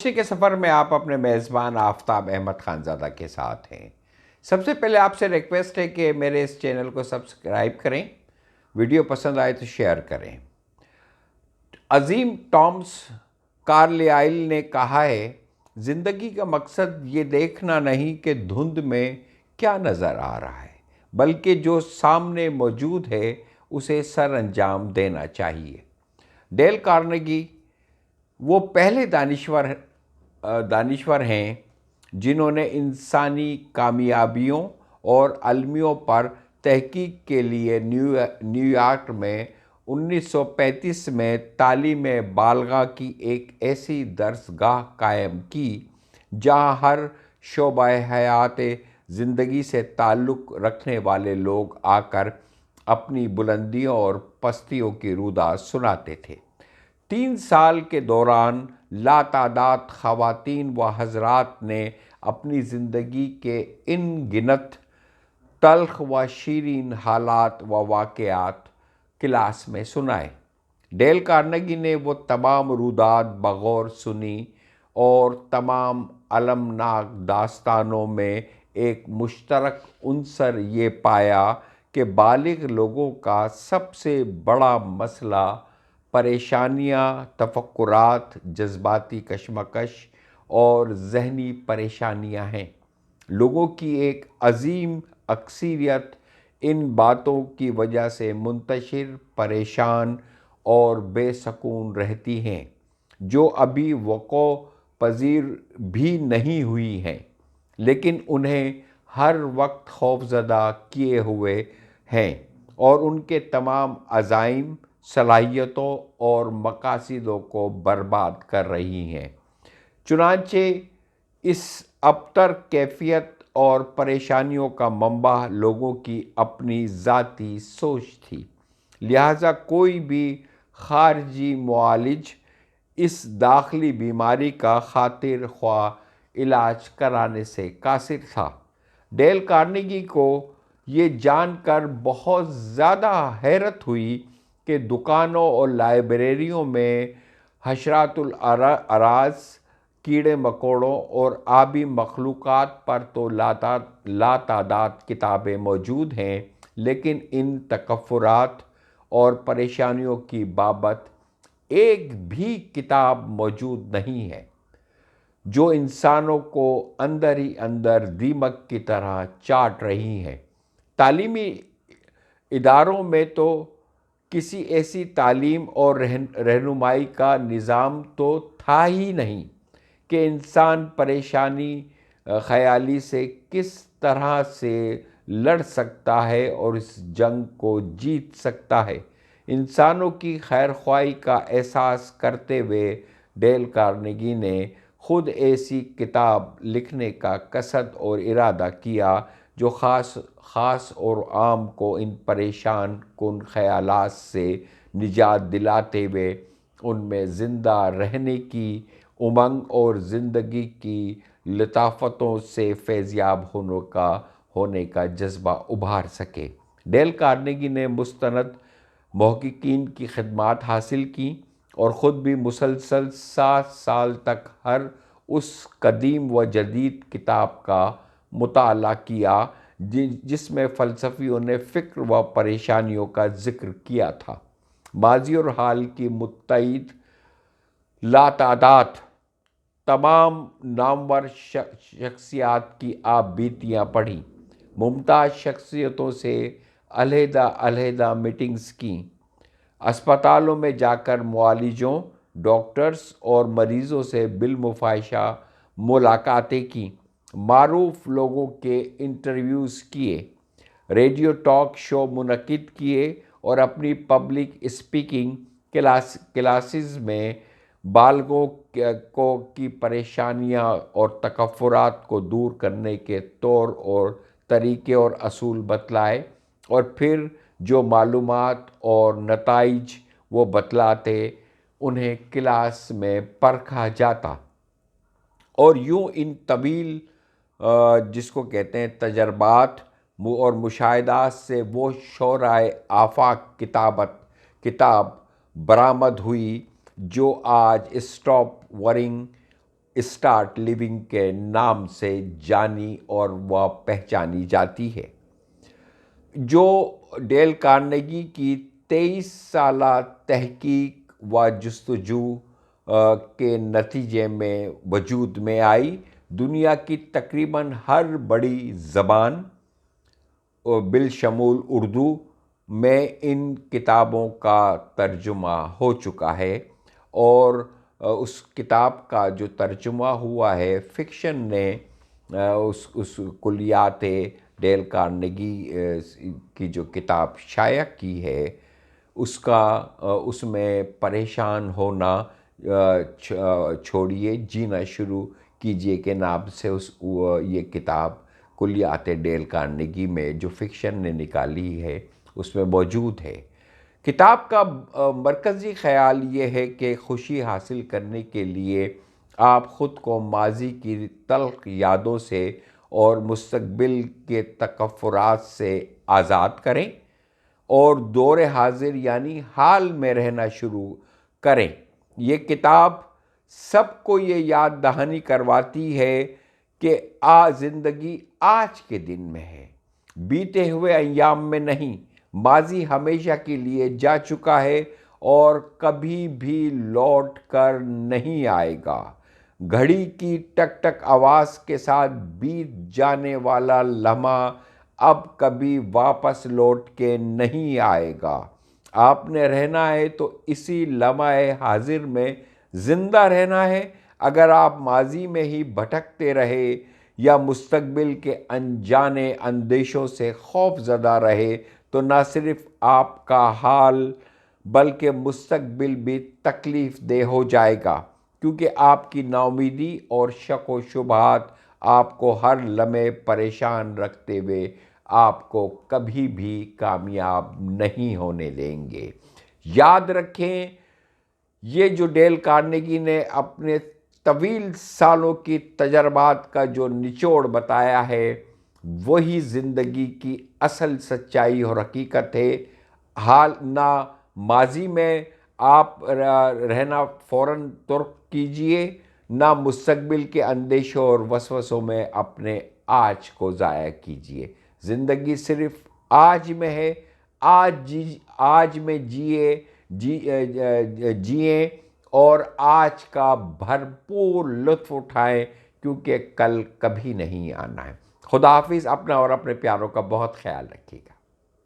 خوشی کے سفر میں آپ اپنے میزبان آفتاب احمد خانزادہ کے ساتھ ہیں۔ سب سے پہلے آپ سے ریکویسٹ ہے کہ میرے اس چینل کو سبسکرائب کریں، ویڈیو پسند آئے تو شیئر کریں۔ عظیم ٹامس کارلائل نے کہا ہے، زندگی کا مقصد یہ دیکھنا نہیں کہ دھند میں کیا نظر آ رہا ہے، بلکہ جو سامنے موجود ہے اسے سر انجام دینا چاہیے۔ ڈیل کارنیگی وہ پہلے دانشور ہیں جنہوں نے انسانی کامیابیوں اور المیوں پر تحقیق کے لیے نیو یارک میں 1935 میں تعلیم بالغہ کی ایک ایسی درس گاہ قائم کی جہاں ہر شعبہ حیات زندگی سے تعلق رکھنے والے لوگ آ کر اپنی بلندیوں اور پستیوں کی روداد سناتے تھے۔ 3 سال کے دوران لاتعداد خواتین و حضرات نے اپنی زندگی کے ان گنت تلخ و شیرین حالات و واقعات کلاس میں سنائے۔ ڈیل کارنیگی نے وہ تمام روداد بغور سنی اور تمام المناک داستانوں میں ایک مشترک عنصر یہ پایا کہ بالغ لوگوں کا سب سے بڑا مسئلہ پریشانیاں، تفکرات، جذباتی کشمکش اور ذہنی پریشانیاں ہیں۔ لوگوں کی ایک عظیم اکثریت ان باتوں کی وجہ سے منتشر، پریشان اور بے سکون رہتی ہیں، جو ابھی وقوع پذیر بھی نہیں ہوئی ہیں، لیکن انہیں ہر وقت خوفزدہ کیے ہوئے ہیں اور ان کے تمام عزائم، صلاحیتوں اور مقاصدوں کو برباد کر رہی ہیں۔ چنانچہ اس ابتر کیفیت اور پریشانیوں کا منبع لوگوں کی اپنی ذاتی سوچ تھی، لہٰذا کوئی بھی خارجی معالج اس داخلی بیماری کا خاطر خواہ علاج کرانے سے قاصر تھا۔ ڈیل کارنیگی کو یہ جان کر بہت زیادہ حیرت ہوئی کہ دکانوں اور لائبریریوں میں حشرات الاراض، کیڑے مکوڑوں اور آبی مخلوقات پر تو لاتعداد کتابیں موجود ہیں، لیکن ان تکفرات اور پریشانیوں کی بابت ایک بھی کتاب موجود نہیں ہے، جو انسانوں کو اندر ہی اندر دیمک کی طرح چاٹ رہی ہیں۔ تعلیمی اداروں میں تو کسی ایسی تعلیم اور رہنمائی کا نظام تو تھا ہی نہیں کہ انسان پریشانی خیالی سے کس طرح سے لڑ سکتا ہے اور اس جنگ کو جیت سکتا ہے۔ انسانوں کی خیر خواہی کا احساس کرتے ہوئے ڈیل کارنیگی نے خود ایسی کتاب لکھنے کا قصد اور ارادہ کیا جو خاص اور عام کو ان پریشان کن خیالات سے نجات دلاتے ہوئے ان میں زندہ رہنے کی امنگ اور زندگی کی لطافتوں سے فیضیاب ہونے کا جذبہ ابھار سکے۔ ڈیل کارنیگی نے مستند محققین کی خدمات حاصل کیں اور خود بھی مسلسل 7 سال تک ہر اس قدیم و جدید کتاب کا مطالعہ کیا جس میں فلسفیوں نے فکر و پریشانیوں کا ذکر کیا تھا۔ ماضی اور حال کی متعدد لاتعداد تمام نامور شخصیات کی آپ بیتیاں پڑھیں، ممتاز شخصیتوں سے علیحدہ میٹنگز کیں، اسپتالوں میں جا کر معالجوں، ڈاکٹرز اور مریضوں سے بالمفاحشہ ملاقاتیں کیں، معروف لوگوں کے انٹرویوز کیے، ریڈیو ٹاک شو منعقد کیے اور اپنی پبلک اسپیکنگ کلاسز میں بالغوں کی پریشانیاں اور تکفرات کو دور کرنے کے طور اور طریقے اور اصول بتلائے، اور پھر جو معلومات اور نتائج وہ بتلاتے انہیں کلاس میں پرکھا جاتا، اور یوں ان طویل جس کو کہتے ہیں تجربات اور مشاہدات سے وہ شورائے آفاق کتاب برآمد ہوئی جو آج اسٹاپ ورنگ اسٹارٹ لیونگ کے نام سے جانی اور وہ پہچانی جاتی ہے، جو ڈیل کارنیگی کی 23 سالہ تحقیق و جستجو کے نتیجے میں وجود میں آئی۔ دنیا کی تقریباً ہر بڑی زبان بالشمول اردو میں ان کتابوں کا ترجمہ ہو چکا ہے، اور اس کتاب کا جو ترجمہ ہوا ہے فکشن نے اس کلیات ڈیل کارنیگی کی جو کتاب شائع کی ہے اس میں پریشان ہونا چھوڑیے، جینا شروع کیجئے کے نام سے یہ کتاب کلیات ڈیل کارنیگی میں جو فکشن نے نکالی ہے اس میں موجود ہے۔ کتاب کا مرکزی خیال یہ ہے کہ خوشی حاصل کرنے کے لیے آپ خود کو ماضی کی تلخ یادوں سے اور مستقبل کے تکفرات سے آزاد کریں اور دور حاضر یعنی حال میں رہنا شروع کریں۔ یہ کتاب سب کو یہ یاد دہانی کرواتی ہے کہ زندگی آج کے دن میں ہے، بیتے ہوئے ایام میں نہیں۔ ماضی ہمیشہ کے لیے جا چکا ہے اور کبھی بھی لوٹ کر نہیں آئے گا۔ گھڑی کی ٹک ٹک آواز کے ساتھ بیت جانے والا لمحہ اب کبھی واپس لوٹ کے نہیں آئے گا۔ آپ نے رہنا ہے تو اسی لمحہ حاضر میں زندہ رہنا ہے۔ اگر آپ ماضی میں ہی بھٹکتے رہے یا مستقبل کے انجانے اندیشوں سے خوف زدہ رہے تو نہ صرف آپ کا حال بلکہ مستقبل بھی تکلیف دہ ہو جائے گا، کیونکہ آپ کی ناامیدی اور شک و شبہات آپ کو ہر لمحے پریشان رکھتے ہوئے آپ کو کبھی بھی کامیاب نہیں ہونے دیں گے۔ یاد رکھیں، یہ جو ڈیل کارنیگی نے اپنے طویل سالوں کی تجربات کا جو نچوڑ بتایا ہے وہی زندگی کی اصل سچائی اور حقیقت ہے۔ حال نہ ماضی میں آپ رہنا فوراً ترک کیجئے، نہ مستقبل کے اندیشوں اور وسوسوں میں اپنے آج کو ضائع کیجئے۔ زندگی صرف آج میں ہے، آج میں جئیں اور آج کا بھرپور لطف اٹھائیں، کیونکہ کل کبھی نہیں آنا ہے۔ خدا حافظ۔ اپنا اور اپنے پیاروں کا بہت خیال رکھیے گا۔